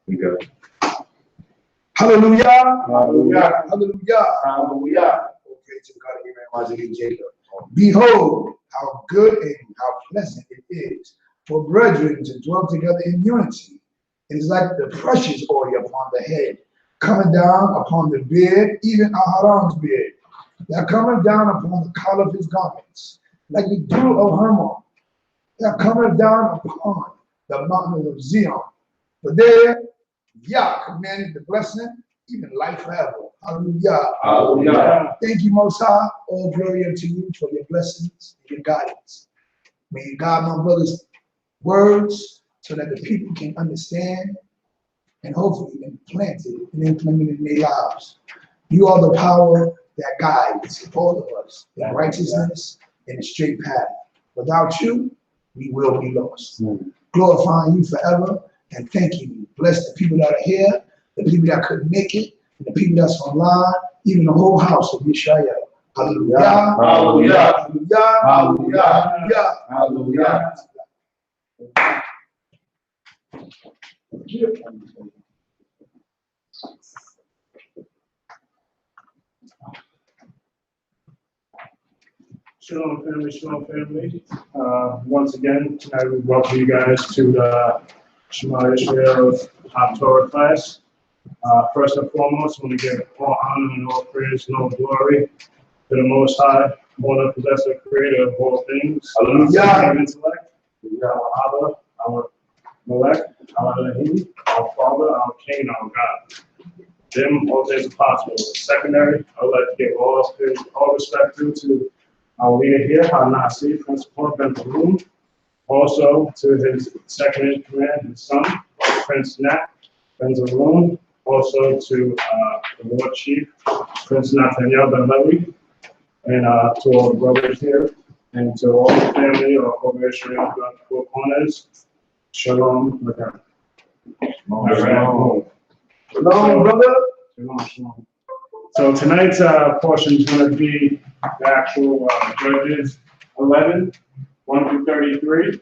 We good. Hallelujah. Hallelujah. Hallelujah. Hallelujah. Okay, to God, Abraham, Isaac, and Jacob. Behold, how good and how pleasant it is for brethren to dwell together in unity. It is like the precious oil upon the head, coming down upon the beard, even Aharon's beard, that cometh down upon the collar of his garments, like the dew of Hermon, that cometh down upon the mountain of Zion. For there Yah commanded the blessing, even life forever. Hallelujah. Hallelujah. Thank you, Most High. All glory unto you for your blessings and your guidance. May you guide my brother's words so that the people can understand and hopefully implant it and implement it in their lives. You are the power that guides all of us in righteousness and a straight path. Without you, we will be lost. Glorifying you forever and thanking you. Bless the people that are here, the people that couldn't make it, and the people that's online, even the whole house of Israel. Hallelujah. Hallelujah. Hallelujah. Hallelujah. Shalom family, shalom family. Once again, tonight we welcome you guys to the Shema Israel's HafTorah class. First and foremost, I want to give all honor and all praise and all glory to the Most High, one possessor, creator of all things. Hallelujah. Our intellect, our Abba, our Melech, our Elohim, our Father, our King, our God. Them, all things are possible. Secondary, I would like to give all respect due to our leader here, Hanasi, Principal Benjamin, also to his second in command, his son, Prince Nat Benjamin, also to the War Chief, Prince Nathaniel Ben Levi, and to all the brothers here, and to all the family of Israel throughout the four corners. Shalom. Shalom, brother. Shalom. So tonight's portion is going to be the actual Judges 11, 1 through 33,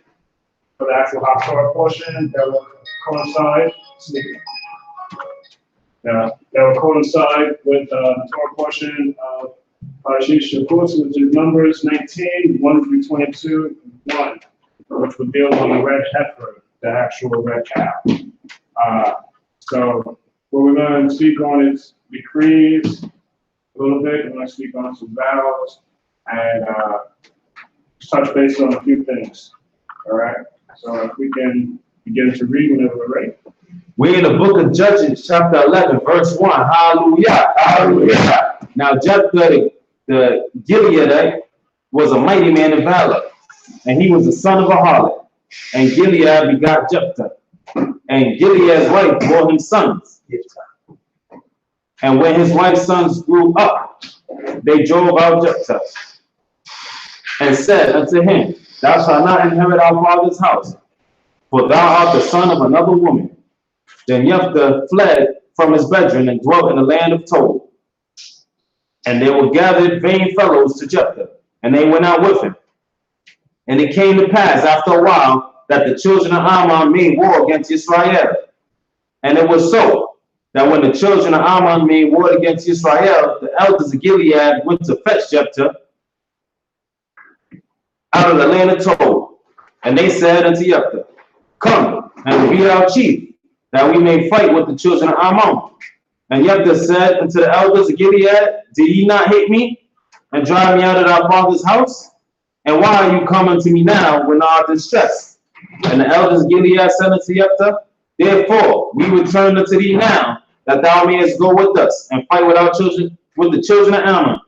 for the actual HafTorah portion that will coincide. That will coincide with the Torah portion of Parashat Chukat, which is Numbers 19, 1 through 22, 1, which would deal on the red heifer, the actual red cow. So what we're going to speak on is decrees a little bit. We're going to speak on some vows and touch base on a few things. All right. So if we can begin to read whenever we're ready. We're in the book of Judges, chapter 11, verse 1. Hallelujah. Hallelujah. Now, Jephthah the Gileadite was a mighty man of valor, and he was the son of a harlot. And Gilead begot Jephthah. And Gilead's wife bore him sons. And when his wife's sons grew up, they drove out Jephthah and said unto him, Thou shalt not inherit our father's house, for thou art the son of another woman. Then Jephthah fled from his brethren and dwelt in the land of Tob. And there were gathered vain fellows to Jephthah, and they went out with him. And it came to pass after a while that the children of Ammon made war against Israel. And it was so that when the children of Ammon made war against Israel, the elders of Gilead went to fetch Jephthah out of the land of Tob. And they said unto Jephthah, Come and be our chief, that we may fight with the children of Ammon. And Jephthah said unto the elders of Gilead, Did ye not hate me and drive me out of our father's house? And why are you come unto me now when thou art distressed? And the elders of Gilead said unto Jephthah, Therefore we return unto thee now, that thou mayest go with us and fight with our children, with the children of Ammon.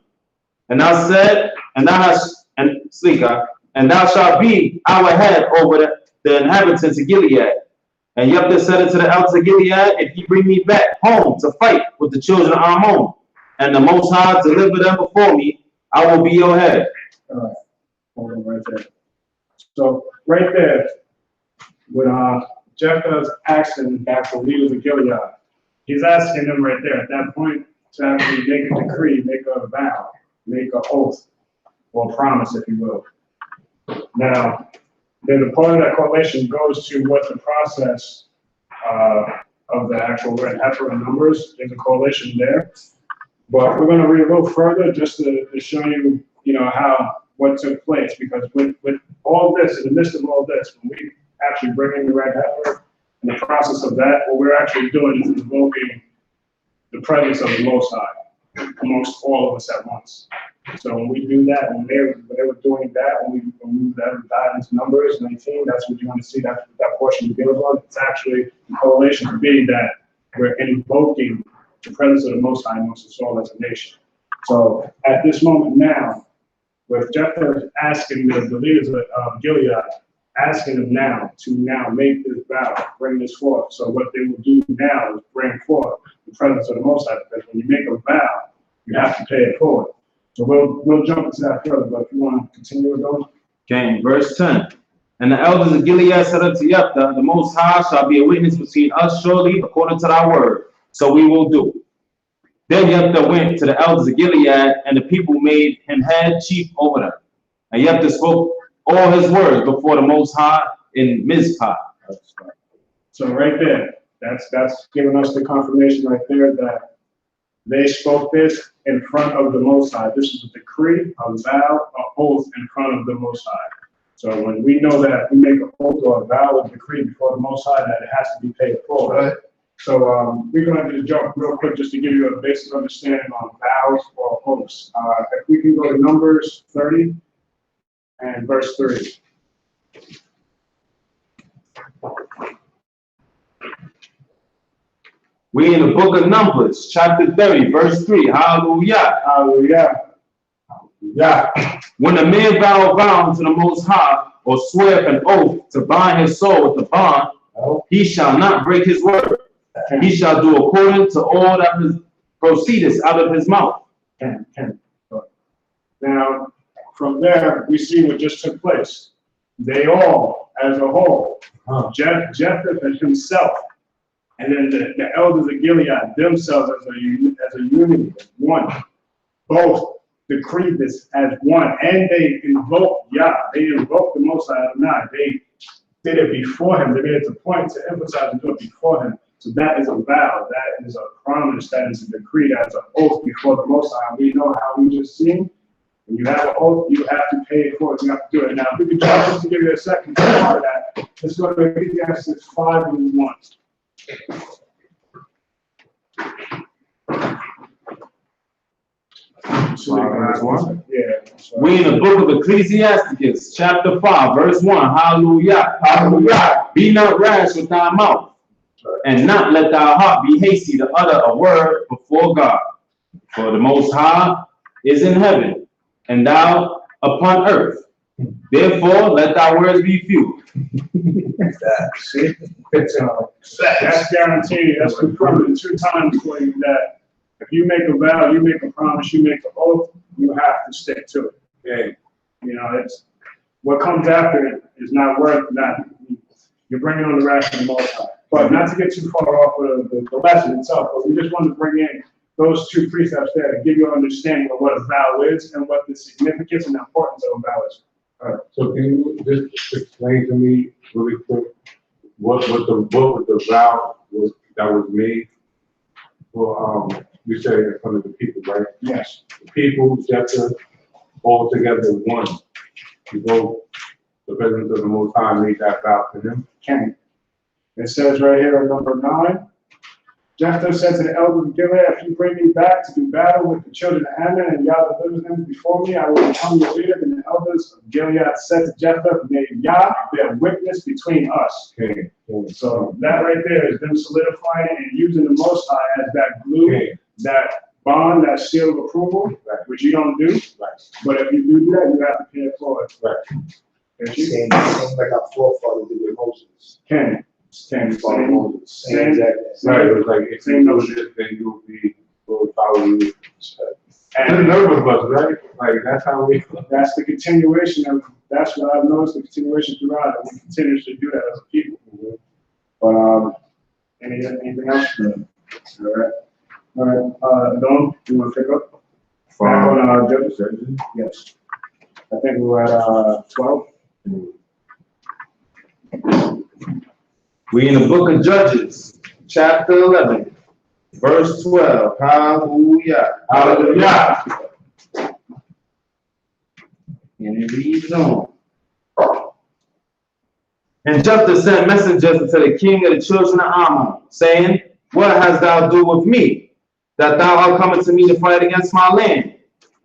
And thou said, and thou shalt be our head over the inhabitants of Gilead. And Jephthah said unto the elders of Gilead, If ye bring me back home to fight with the children of Ammon, and the Most High deliver them before me, I will be your head. All right. Hold on right there. So right there, when Jephthah's asking back the leaders of Gilead, he's asking them right there at that point to actually make a decree, make a vow, make an oath, or promise, if you will. Now, then the part of that correlation goes to what the process of the actual red heifer and numbers. There's a correlation there. But we're going to read a little further just to show you, what took place. Because with all this, in the midst of all this, when we actually bring in the red heifer, in the process of that, what we're actually doing is invoking the presence of the Most High amongst all of us at once. So when we do that, when they were doing that, when we dive into Numbers 19, that's what you want to see. That's what that portion begins on. It's actually the correlation to be that we're invoking the presence of the Most High amongst us all as a nation. So at this moment now, with Jephthah asking the leaders of Gilead, asking them now to make this vow, bring this forth. So what they will do now is bring forth the presence of the Most High, because when you make a vow, you have to pay it forward. So we'll jump into that further, but if you want to continue with those. Okay, verse 10. And the elders of Gilead said unto Jephthah, the Most High shall be a witness between us surely, according to thy word. So we will do. Then Jephthah went to the elders of Gilead, and the people made him head chief over them. And Jephthah spoke all his words before the Most High in Mizpah. So right there, that's giving us the confirmation right there that they spoke this in front of the Most High. This is a decree, a vow, an oath in front of the Most High. So when we know that we make an oath or a vow or a decree before the Most High, that it has to be paid for. Right? So we're going to just jump real quick just to give you a basic understanding on vows or oaths. If we can go to Numbers 30 and verse 3. We in the book of Numbers, chapter 30, verse 3. Hallelujah. Hallelujah. Yeah. When a man vow a vow unto the Most High, or swear an oath to bind his soul with a bond, he shall not break his word. He shall do according to all that proceedeth out of his mouth. Now, from there, we see what just took place. They all, as a whole, Jephthah himself, and then the elders of Gilead themselves as a unity, one, both decreed this as one, and they invoked Yah. They invoked the Most High Adonai. They did it before him. They made it a point to emphasize and do it before him. So that is a vow. That is a promise. That is a decree. That is an oath before the Most High. We know how we just seen. When you have an oath, you have to pay it for it. You have to do it. Now, if we could try just to give you a second part of that, let's go to Ecclesiastes 5 and 1. We in the book of Ecclesiastes, chapter 5, verse 1. Hallelujah. Hallelujah. Be not rash with thy mouth, and not let thy heart be hasty to utter a word before God. For the Most High is in heaven, and thou upon earth. Therefore, let thy words be few. See? That's guaranteed. That's confirmed 2 times for you that if you make a vow, you make a promise, you make an oath, you have to stick to it. Okay? It's what comes after it is not worth that. You're bringing on the wrath of the Most High. But not to get too far off of the lesson itself, but we just want to bring in those 2 precepts there to give you an understanding of what a vow is and what the significance and importance of a vow is. All right. So can you just explain to me really quick what the vow was that was made for you said in front of the people, right? Yes. The people, Jephthah, all together one. You go, the presence of the Most High made that vow to him. Can. It says right here in number 9, Jephthah said to the elders of Gilead, if you bring me back to do battle with the children of Ammon and Yah delivers them before me, I will become your leader. And the elders of Gilead said to Jephthah, may Yah bear witness between us. Okay. So that right there is them solidifying and using the Most High as that glue, that bond, that seal of approval, which you don't do. But if you do that, you have to pay it forward. Same like our forefathers did with Moses. Same. Right, it was like, if you do this, then you'll be, we'll follow you. And none of us, right? Like, that's how we. That's the continuation of, that's what I've noticed, the continuation throughout, and we continue to do that as a people. But, anything else? All right, Don, you want to pick up? Back on Judges? Yes. I think we were at 12. We in the book of Judges, chapter 11, verse 12. Hallelujah. Hallelujah. And it reads on. And Jephthah sent messengers to the king of the children of Ammon, saying, What hast thou do with me, that thou art coming to me to fight against my land?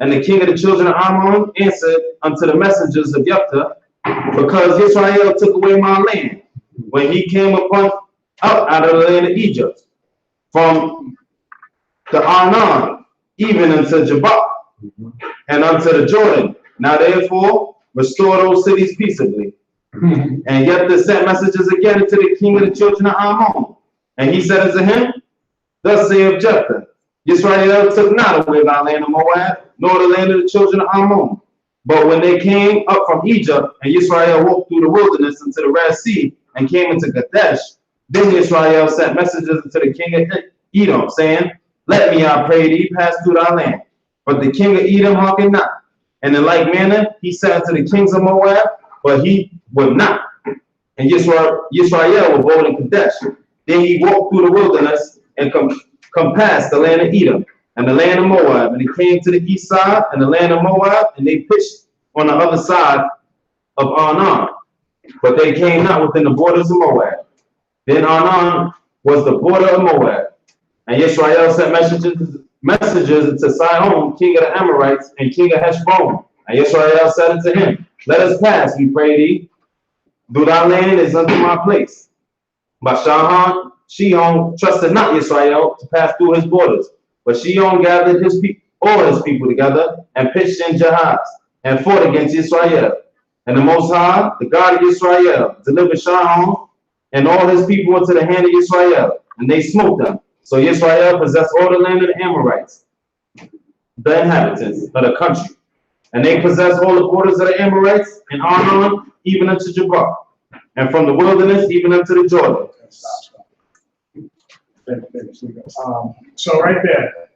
And the king of the children of Ammon answered unto the messengers of Jephthah, Because Israel took away my land, when he came up out of the land of Egypt, from the Arnon, even unto Jabbok, and unto the Jordan. Now therefore restore those cities peaceably. And Jephthah sent messages again to the king of the children of Ammon. And he said unto him, Thus saith Jephthah, Israel took not away thy land of Moab, nor the land of the children of Ammon. But when they came up from Egypt, and Israel walked through the wilderness into the Red Sea, and came into Kadesh, then Israel sent messages to the king of Edom, saying, Let me, I pray thee, pass through thy land. But the king of Edom hearkened not. And in like manner he said unto the kings of Moab, but he would not. And Israel was bold in Kadesh. Then he walked through the wilderness and compassed the land of Edom and the land of Moab. And he came to the east side and the land of Moab, and they pitched on the other side of Arnon. But they came not within the borders of Moab. Then Arnon was the border of Moab. And Israel sent messengers to Sihon, king of the Amorites, and king of Heshbon. And Israel said unto him, Let us pass, we pray thee. Do thy land is unto my place. But Shihon trusted not Israel to pass through his borders. But Shihon gathered all his people together and pitched in Jahaz and fought against Israel. And the Most High, the God of Israel, delivered Shihon and all his people into the hand of Israel, and they smote them. So Israel possessed all the land of the Amorites, the inhabitants of the country. And they possessed all the borders of the Amorites and Arnon, even unto Jabbok, and from the wilderness even unto the Jordan. So right there,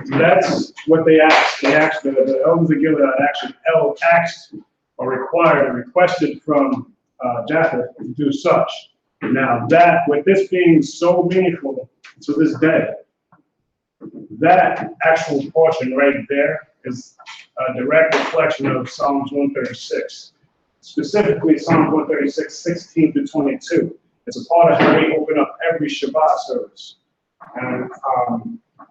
that's what they asked. They asked, the elders of Gilead actually asked or required or requested from Jephthah to do such. Now that, with this being so meaningful to this day, that actual portion right there is a direct reflection of Psalms 136, specifically Psalms 136, 16 to 22. It's a part of how we open up every Shabbat service. And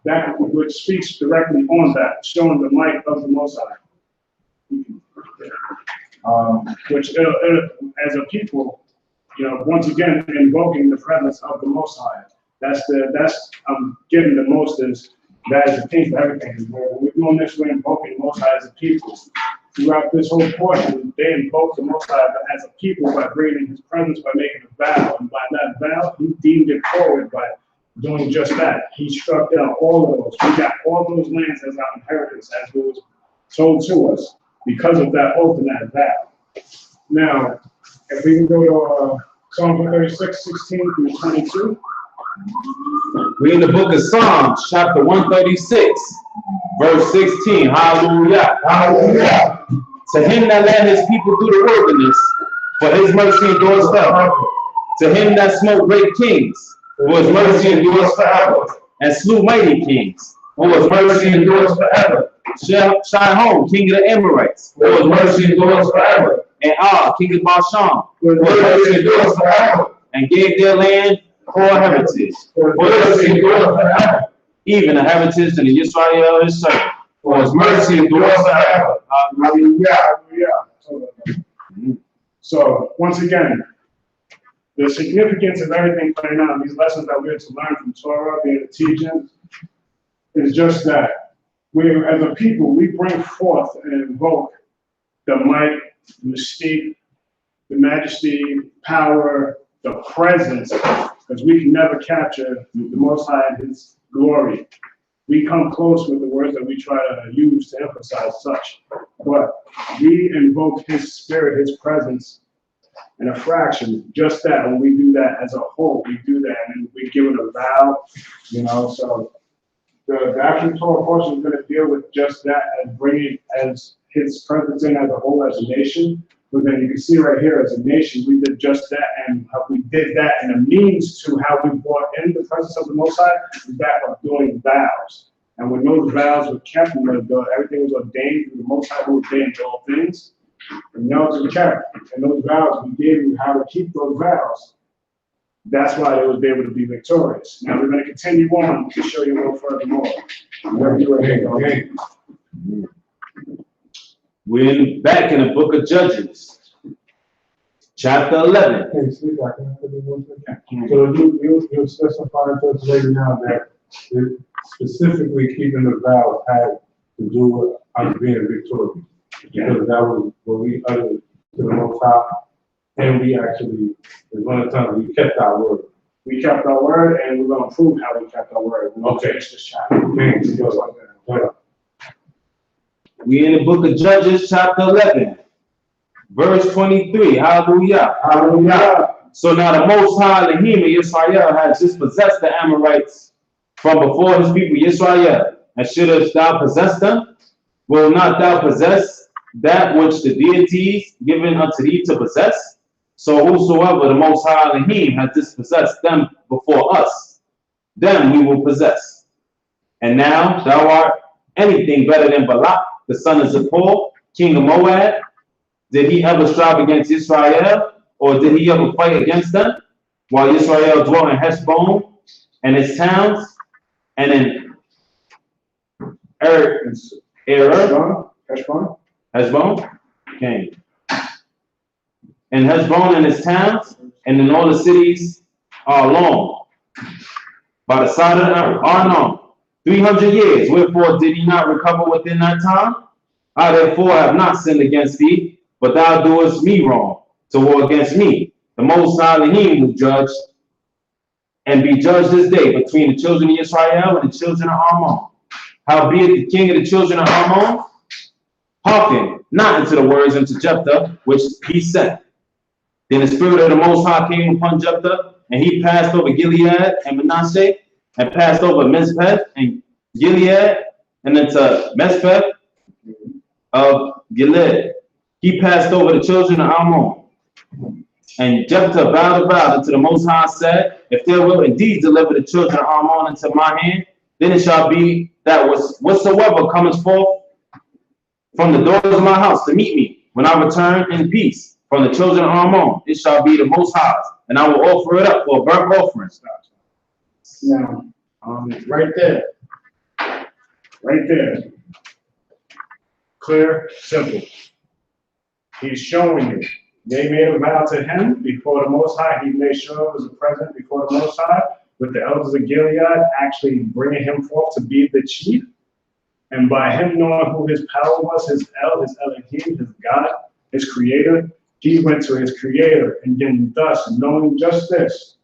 that which speaks directly on that, showing the might of the Most High. Which, as a people, once again, invoking the presence of the Most High. That's giving the most is, that is the thing for everything. When we're doing this, we're invoking the Most High as a people. Throughout this whole portion, they invoke the Most High as a people by bringing his presence, by making a vow. And by that vow, he deemed it forward by doing just that. He struck down all of those. We got all those lands as our inheritance, as it was told to us, because of that oath and that vow. Now, if we can go to Psalm 136, 16 through 22. We're in the book of Psalms, chapter 136, verse 16. Hallelujah. Hallelujah. To him that led his people through the wilderness, for his mercy endures forever. To him that smote great kings, for his mercy endures forever. And slew mighty kings, for his mercy endures forever. Shihon, king of the Amorites, for his mercy endures forever. And king of Bashan, for his mercy endures forever. And gave their land for a heritage, for his mercy endures forever. Even a heritage to the Israel his servant, for his mercy endures forever. Hallelujah. So, once again, the significance of everything playing out, these lessons that we're to learn from Torah, being a teaching, is just that we, as a people, we bring forth and invoke the might, mystique, the majesty, power, the presence, because we can never capture the Most High and his glory. We come close with the words that we try to use to emphasize such, but we invoke his spirit, his presence, in a fraction. Just that, when we do that as a whole, we do that, and we give it a vow, so the actual Torah portion is going to deal with just that, as bringing as his presence in as a whole, as a nation, But then you can see right here, as a nation, we did just that, and how we did that, and the means to how we brought in the presence of the Most High is that of doing vows. And when those vows were kept, and everything was ordained, the Most High who ordained all things, and those were kept. And those vows, we gave you how to keep those vows. That's why they was able to be victorious. Now we're going to continue on to show you a little further more. We're back in the book of Judges, chapter 11. Hey, Steve, I can have you one second? So you specify to us later now that it specifically keeping the vows had to do with us being victorious. Because that was what we uttered to the Most High. And we actually, there's one of the times we kept our word. We kept our word, and we're going to prove how we kept our word. We're going to finish this chapter. We in the book of Judges, chapter 11, verse 23. Hallelujah. Hallelujah. So now the Most High Elohim of Israel has dispossessed the Amorites from before his people Israel. And shouldst thou possess them? Will not thou possess that which the deities given unto thee to possess? So whosoever the Most High Elohim has dispossessed them before us, them we will possess. And now thou art anything better than Balak, the son of Zippor, king of Moab? Did he ever strive against Israel, or did he ever fight against them? While Israel dwelt in Heshbon and its towns, and in Heshbon? Okay. And Heshbon and its towns, and in all the cities are long, by the side of the Arnon, 300 years. Wherefore did he not recover within that time? I therefore have not sinned against thee, but thou doest me wrong to war against me. The Most High Elohim will judge and be judged this day between the children of Israel and the children of Ammon. Howbeit the king of the children of Ammon hearkened not unto the words unto Jephthah which he sent. Then the spirit of the Most High came upon Jephthah, and he passed over Gilead and Manasseh, and passed over Mizpeh and Gilead, and into Mizpeh of Gilead. He passed over the children of Ammon. And Jephthah vowed a vow unto the Most High, said, if there will indeed deliver the children of Ammon into my hand, then it shall be that whatsoever cometh forth from the doors of my house to meet me, when I return in peace from the children of Ammon, it shall be the Most High's, and I will offer it up for a burnt offering. Now, right there, clear, simple. He's showing you. They made a vow to him before the Most High. He made sure it was present before the Most High, with the elders of Gilead actually bringing him forth to be the chief. And by him knowing who his power was, his Elohim, his God, his creator, he went to his creator, and then thus, knowing just this,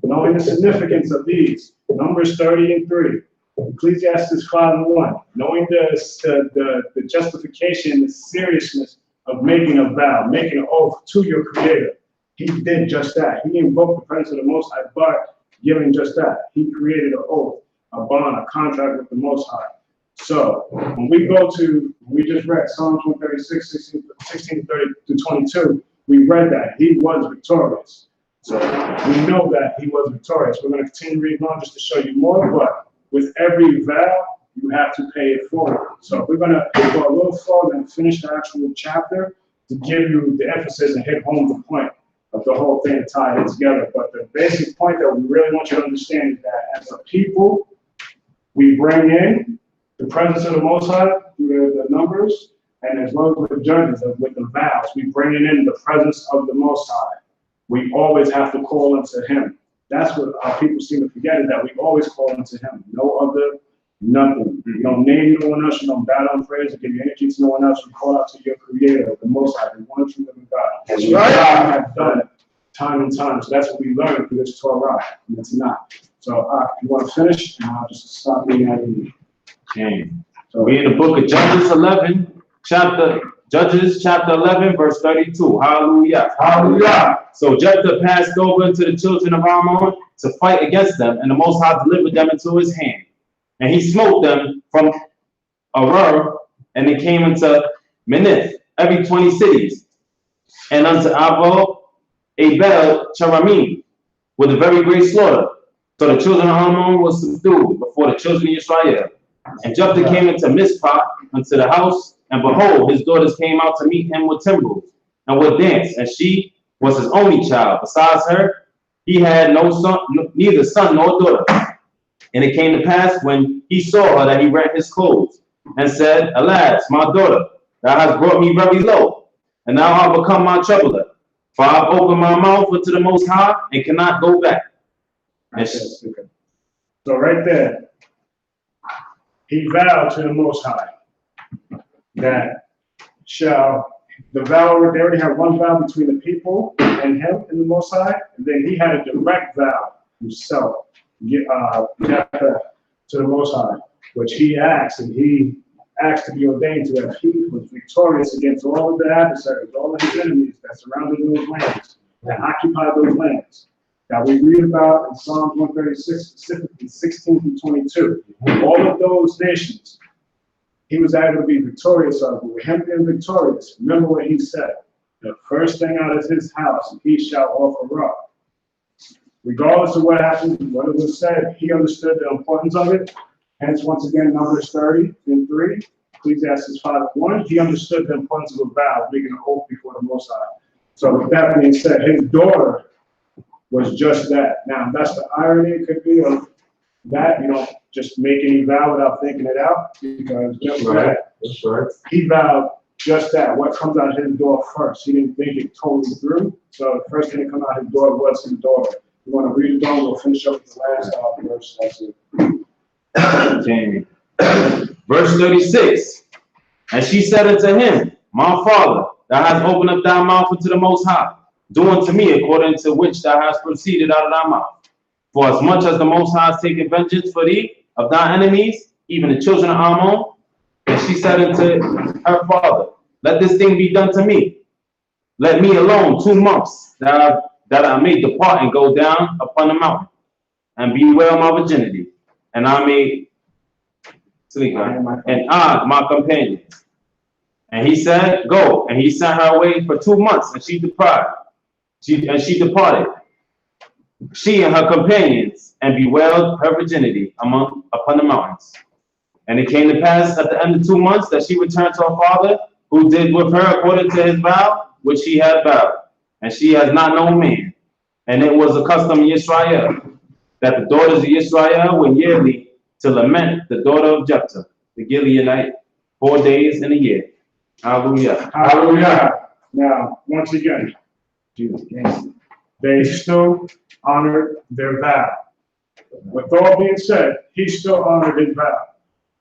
knowing the significance of these, Numbers 30 and 3, Ecclesiastes 5 and 1, knowing the justification, the seriousness of making a vow, making an oath to your creator, he did just that. He invoked the presence of the Most High, but giving just that. He created an oath, a bond, a contract with the Most High. So when we just read Psalms 136, 16 30 to 22, we read that he was victorious. So we know that he was victorious. We're going to continue reading on just to show you more, but with every vow, you have to pay it forward. So we're going to go a little further and finish the actual chapter to give you the emphasis and hit home the point of the whole thing and tie it together. But the basic point that we really want you to understand is that as a people, we bring in the presence of the Most High through the numbers, and as well as with the judges, with the vows, we bring in the presence of the Most High. We always have to call unto him. That's what our people seem to forget, is that we always call unto him. No other, nothing. You don't name no one else, you don't bow down praise, you give your energy to no one else, you call out to your creator, the Most High, the one true living God. That's right. We have done it time and time. So that's what we learned through this Torah, and it's not. So if you want to finish, and I'll just stop being at you. Okay. So we're in the book of Judges chapter 11, verse 32. Hallelujah. Hallelujah. So Jephthah passed over into the children of Ammon to fight against them, and the Most High delivered them into his hand. And he smote them from Arar, and they came into Menith, every 20 cities. and unto Abel Charamim with a very great slaughter. So the children of Ammon was subdued before the children of Israel. And Jephthah came into Mizpah unto the house, and behold, his daughters came out to meet him with timbrels and with dance, and she was his only child. Besides her, he had no son, neither son nor daughter. And it came to pass when he saw her that he rent his clothes and said, Alas, my daughter, thou hast brought me very low, and thou art become my troubler. For I have opened my mouth unto the Most High and cannot go back. And so right there, he vowed to the Most High that the vow, they already had one vow between the people and him and the Most High, and then he had a direct vow himself to the Most High, which he asked, and he asked to be ordained to that he was victorious against all of the adversaries, all of his enemies that surrounded those lands, that occupied those lands. That we read about in Psalms 136, specifically 16 through 22. All of those nations, he was able to be victorious of. But with him being victorious, remember what he said. The first thing out of his house, he shall offer up. Regardless of what happened, what it was said, he understood the importance of it. Hence, once again, Numbers 30 and 3, Ecclesiastes 5:1, he understood the importance of a vow, making an oath before the Most High. So with that being said, his daughter was just that. Now, that's the irony it could be of that. You don't just make any vow without thinking it out, because just That's right. he vowed just that. What comes out of his door first? He didn't think it totally through. So the first thing that comes out of his door was his daughter. You want to read it on, we'll finish up with the last verse. That's it. Okay. Verse 36. And she said unto him, My father, thou hast opened up thy mouth unto the Most High. Do unto me according to which thou hast proceeded out of thy mouth. For as much as the Most High has taken vengeance for thee of thy enemies, even the children of Ammon. And she said unto her father, Let this thing be done to me. Let me alone 2 months, that I may depart and go down upon the mountain, and bewail my virginity, and I may sleep, and I, my companion. And he said, Go. And he sent her away for 2 months, and she departed. She departed, she and her companions, and bewailed her virginity upon the mountains. And it came to pass at the end of 2 months that she returned to her father, who did with her according to his vow, which he had vowed. And she has not known man. And it was a custom in Israel that the daughters of Israel were yearly to lament the daughter of Jephthah, the Gileadite, 4 days in a year. Hallelujah. Hallelujah. Now, once again, they still honored their vow. With all being said, he still honored his vow.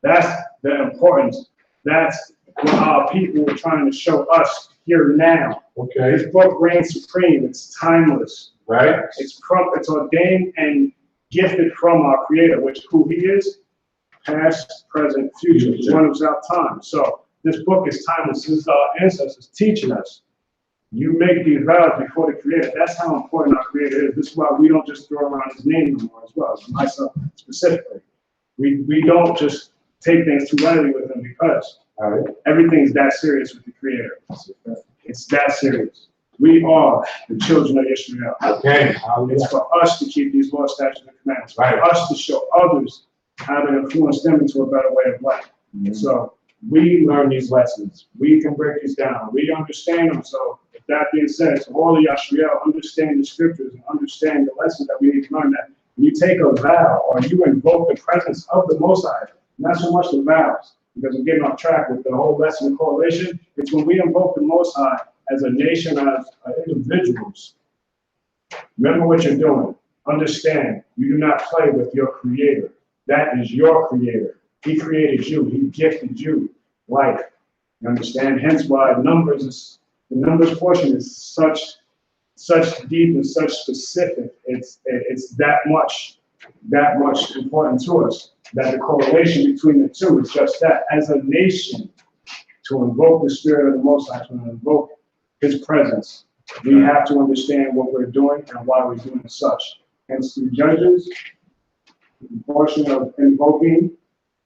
That's the importance. That's what our people are trying to show us here now. Okay. His book reigns supreme. It's timeless. Right. It's ordained and gifted from our Creator, which who He is, past, present, future. He's one without time. So this book is timeless. This is our ancestors teaching us. You make these vows before the Creator. That's how important our Creator is. This is why we don't just throw around His name anymore as well. Myself specifically, we don't just take things too lightly with Him, because everything's that serious with the Creator. It's that serious. We are the children of Israel. Okay. It's for us to keep these laws, statutes, and commandments. For Right. us to show others how to influence them into a better way of life. Mm-hmm. So we learn these lessons. We can break these down. We understand them. So with that being said, to all of Yashriel, understand the scriptures and understand the lessons that we need to learn. That when you take a vow or you invoke the presence of the Most High, not so much the vows, because we're getting off track with the whole lesson of correlation. It's when we invoke the Most High as a nation, as individuals. Remember what you're doing. Understand, you do not play with your Creator. That is your Creator. He created you. He gifted you life. You understand? Hence why the numbers portion is such deep and such specific. It's that much important to us, that the correlation between the two is just that. As a nation, to invoke the Spirit of the Most High, to invoke His presence, we have to understand what we're doing and why we're doing such. Hence, through Judges, the portion of invoking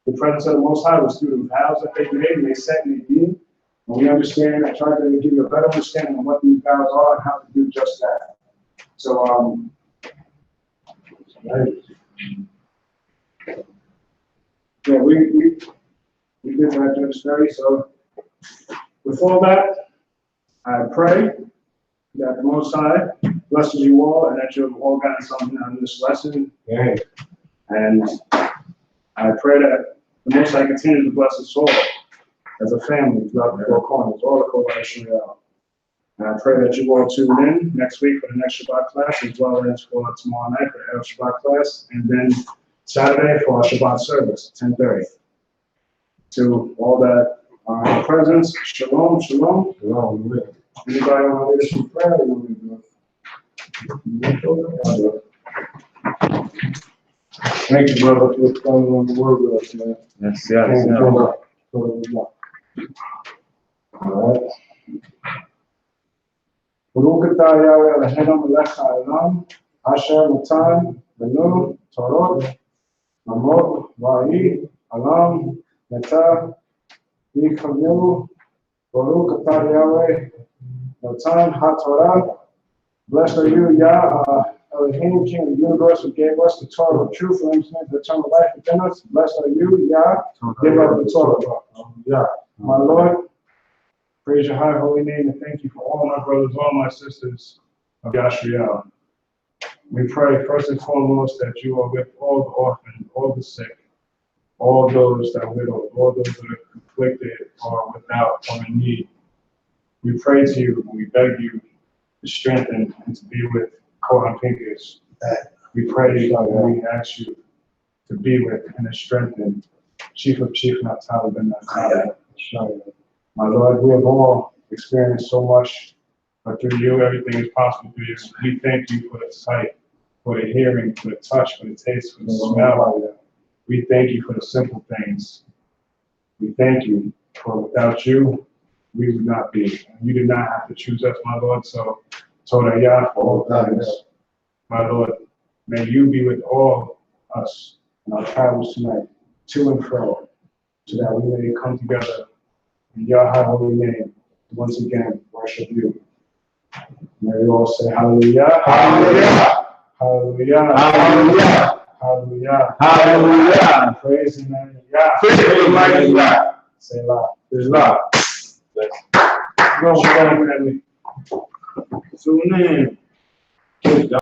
the presence of the Most High was through the vows that they made and they set in the being. And we understand, I tried to give you a better understanding of what these vows are and how to do just that. So, yeah, we did that, Judge Sperry. So, with all that, I pray that the Most High blesses you all and that you've all gotten something out of this lesson. Yeah. And I pray that the Most High continues to bless us all as a family throughout the four corners, all the coalition. And I pray that you all tune in next week for the next Shabbat class, as well as for tomorrow night for the Shabbat class, and then Saturday for our Shabbat service, 10:30. To all that are in presence, shalom, shalom. Shalom. Anybody want to lead us in prayer? Or you want me to Thank you, brother, for coming on the word with us, man. Yes, Thank you so much. All right. Baruch atah Yahweh Eloheinu melech ha'olam, asher natan benu Torot, Amot, Va'i, Alam, Neta, Yikhamu, Baruch atah Yahweh, Natan HafTorah. Blessed are you, Yah, Elohim, King of the universe, who gave us the Torah of truth and understanding the eternal life within us. Blessed are you, Yah, giver of the Torah. Yeah. My Lord, praise your high holy name and thank you for all my brothers, all my sisters of Yashriel. We pray first and foremost that you are with all the orphans, all the sick, all those that are widowed, all those that are conflicted or without or in need. We pray to you and we beg you to strengthen and to be with Kohan Pincus. We pray and we ask you to be with and to strengthen Chief of Chief Naftali Ben Naftali. My Lord, we have all experienced so much, but through you, everything is possible through you. We thank you for the sight, for the hearing, for the touch, for the taste, for the smell. We thank you for the simple things. We thank you for without you, we would not be. You did not have to choose us, my Lord, so Toda Yah for all times. My Lord, may you be with all us in our travels tonight, to and fro, so that we may come together in your high holy name, once again, worship you. May we all say hallelujah. Hallelujah. Hallelujah. Hallelujah. Hallelujah. Hallelujah. Praise the name of Yah. Praise the mighty God. Say la. There's love. Go, family. Tune in.